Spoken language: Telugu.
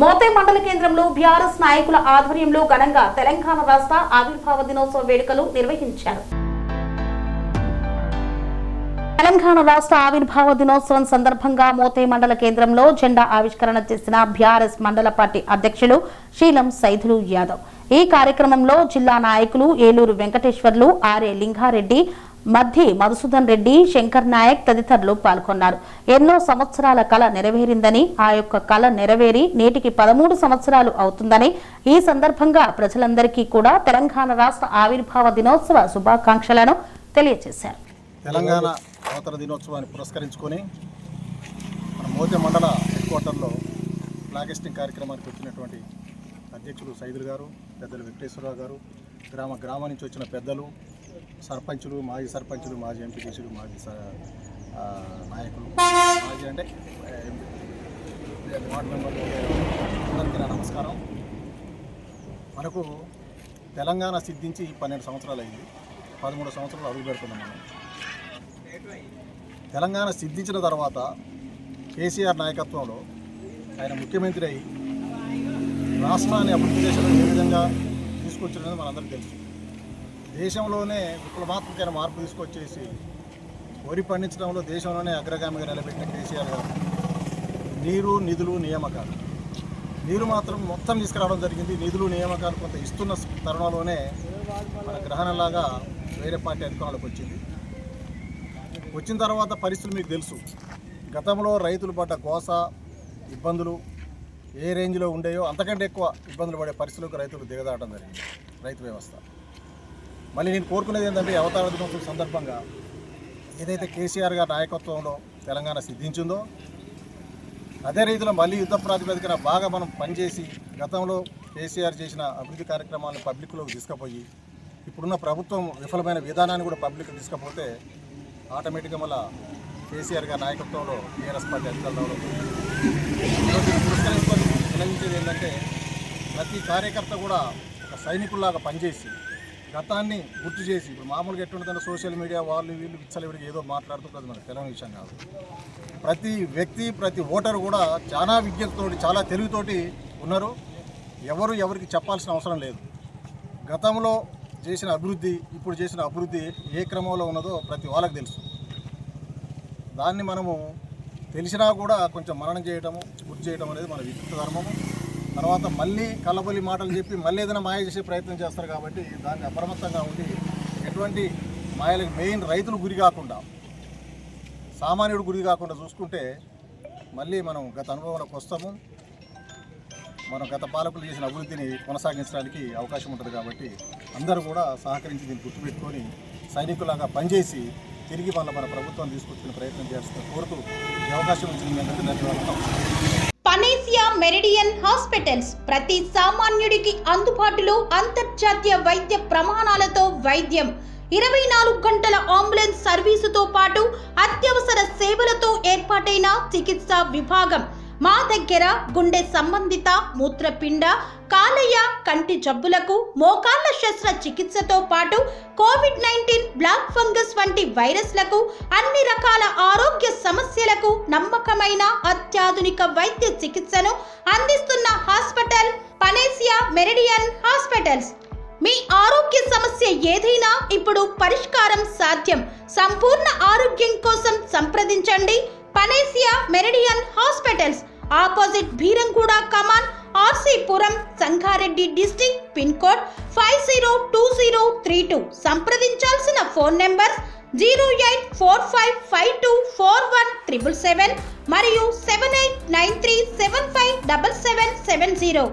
మోతే మండల కేంద్రంలో బీఆర్ఎస్ నాయకుల ఆధ్వర్యంలో ఘనంగా తెలంగాణ రాష్ట్ర ఆవిర్భావ దినోత్సవ వేడుకలు నిర్వహించారు. తెలంగాణ రాష్ట్ర ఆవిర్భావ దినోత్సవం సందర్భంగా మోతే మండల కేంద్రంలో జెండా ఆవిష్కరణ చేసిన బీఆర్ఎస్ మండల పార్టీ అధ్యక్షులు శీలం సైదులు యాదవ్. ఈ కార్యక్రమంలో జిల్లా నాయకులు ఏలూరు వెంకటేశ్వర్లు, ఆర్ఏ లింగారెడ్డి, మధ్య మధుసూదన్ రెడ్డి, శంకర్ నాయక్ తదితరులు పాల్గొన్నారు. ఎన్నో సంవత్సరాల కళ నెరవేరిందని, ఆ యొక్క కళ నెరవేరి నేటికి 13 సంవత్సరాలు అవుతుందని, ఈ సందర్భంగా ప్రజలందరికీ కూడా తెలంగాణ రాష్ట్ర ఆవిర్భావ దినోత్సవ శుభాకాంక్షలను తెలియజేశారు. తెలంగాణ అవతరణ దినోత్సవాన్ని పురస్కరించుకొని మన మోతే మండల హెడ్ క్వార్టర్లో ఫ్లాగ్ కార్యక్రమానికి వచ్చినటువంటి అధ్యక్షులు సైదులు గారు, పెద్దలు వెంకటేశ్వరరావు గారు, గ్రామం నుంచి వచ్చిన పెద్దలు, సర్పంచులు, మాజీ సర్పంచులు, మాజీ ఎంపీటీసీలు, మాజీ నాయకులు, మాజీ అంటే వార్డు మెంబర్లు అందరికీ నా నమస్కారం. మనకు తెలంగాణ సిద్ధించి 12 సంవత్సరాలు అయింది. 13 సంవత్సరాలు అడుగు పెడుతున్నాం మనం. తెలంగాణ సిద్ధించిన తర్వాత కేసీఆర్ నాయకత్వంలో ఆయన ముఖ్యమంత్రి అయి రాష్ట్రాన్ని అభివృద్ధి దేశంలో ఏ విధంగా తీసుకొచ్చినది మనందరికీ తెలుసు. దేశంలోనే విప్లవాత్మకమైన మార్పు తీసుకొచ్చేసి వరి పండించడంలో దేశంలోనే అగ్రగామిగా నిలబెట్టిన కేసీఆర్ గారు నీరు, నిధులు, నియామకాలు. నీరు మాత్రం మొత్తం తీసుకురావడం జరిగింది. నిధులు, నియామకాలు కొంత ఇస్తున్న తరుణంలోనే మన గ్రహణంలాగా వేరే పార్టీ అధికారంలోకి వచ్చింది. వచ్చిన తర్వాత పరిస్థితులు మీకు తెలుసు. గతంలో రైతులు పడ్డ గోస, ఇబ్బందులు ఏ రేంజ్లో ఉండేయో అంతకంటే ఎక్కువ ఇబ్బందులు పడే పరిస్థితులకు రైతులు దిగదాటం జరిగింది రైతు వ్యవస్థ. మళ్ళీ నేను కోరుకునేది ఏంటంటే అవతార దినోత్సవం సందర్భంగా ఏదైతే కేసీఆర్ గారి నాయకత్వంలో తెలంగాణ సిద్ధించిందో అదే రీతిలో మళ్ళీ యుద్ధ ప్రాతిపదికన బాగా మనం పనిచేసి గతంలో కేసీఆర్ చేసిన అభివృద్ధి కార్యక్రమాలను పబ్లిక్లోకి తీసుకుపోయి ఇప్పుడున్న ప్రభుత్వం విఫలమైన విధానాన్ని కూడా పబ్లిక్ తీసుకపోతే ఆటోమేటిక్గా మళ్ళీ కేసీఆర్ గారి నాయకత్వంలో టీఆర్ఎస్ పార్టీ అధికారంలో నిర్ణయించేది ఏంటంటే ప్రతి కార్యకర్త కూడా ఒక సైనికుల్లాగా పనిచేసి గతాన్ని గుర్తు చేసి, ఇప్పుడు మామూలుగా ఎట్టుంటుందంటే సోషల్ మీడియా వాళ్ళు వీళ్ళు విచ్చలవిడికి ఏదో మాట్లాడుతుంటుంది, మనకు తెలియని విషయం కాదు. ప్రతి వ్యక్తి, ప్రతి ఓటరు కూడా చాలా విజ్ఞతతోటి, చాలా తెలివితోటి ఉన్నారు. ఎవరికి చెప్పాల్సిన అవసరం లేదు. గతంలో చేసిన అభివృద్ధి, ఇప్పుడు చేసిన అభివృద్ధి ఏ క్రమంలో ఉన్నదో ప్రతి వాళ్ళకి తెలుసు. దాన్ని మనము తెలిసినా కూడా కొంచెం మననం చేయటము, గుర్తు చేయడం అనేది మన వికృత ధర్మము. తర్వాత మళ్ళీ కళ్ళబొల్లి మాటలు చెప్పి మళ్ళీ ఏదైనా మాయ చేసే ప్రయత్నం చేస్తారు. కాబట్టి దాన్ని అప్రమత్తంగా ఉండి ఎటువంటి మాయలకు మెయిన్ రైతులు గురి కాకుండా, సామాన్యుడు గురి కాకుండా చూసుకుంటే మళ్ళీ మనం గత అనుభవంలోకి వస్తాము. మనం గత పాలకులు చేసిన అభివృద్ధిని కొనసాగించడానికి అవకాశం ఉంటుంది. కాబట్టి అందరూ కూడా సహకరించి దీన్ని గుర్తుపెట్టుకొని సైనికులాగా పనిచేసి తిరిగి మన ప్రభుత్వం తీసుకొచ్చిన ప్రయత్నం చేస్తున్న కోరుతూ ఈ అవకాశం ఇచ్చింది అంటే ధన్యవాదాలు. పనేసియా మెరిడియన్ హాస్పిటల్స్ ప్రతి సామాన్యుడికి అందుబాటులో అంతర్జాతీయ వైద్య ప్రమాణాలతో వైద్యం, 24 గంటల అంబులెన్స్ సర్వీసుతో పాటు అత్యవసర సేవలతో ఏర్పాటైన చికిత్సా విభాగం. మా దగ్గర గుండె సంబంధిత, మూత్రపిండ, కాలేయ, కంటి జబ్బులకు, మోకాళ్ల శస్త్ర చికిత్సతో పాటు కోవిడ్-19, బ్లాక్ ఫంగస్ వంటి వైరస్లకు, అన్ని రకాల ఆరోగ్య సమస్యలకు నమ్మకమైన అత్యాధునిక వైద్య చికిత్సను అందిస్తున్న హాస్పిటల్ పనేసియా మెరిడియన్ హాస్పిటల్స్. మీ ఆరోగ్య సమస్య ఏదైనా ఇప్పుడు పరిష్కారం సాధ్యం. సంపూర్ణ ఆరోగ్యం కోసం సంప్రదించండి Panacea Meridian hospitals, opposite Bheeramguda Kaman, RC Puram, Sangareddy district, pin code 502032. సంప్రదించాల్సిన ఫోన్ నెంబర్ 0845524177 మరియు 7893757770.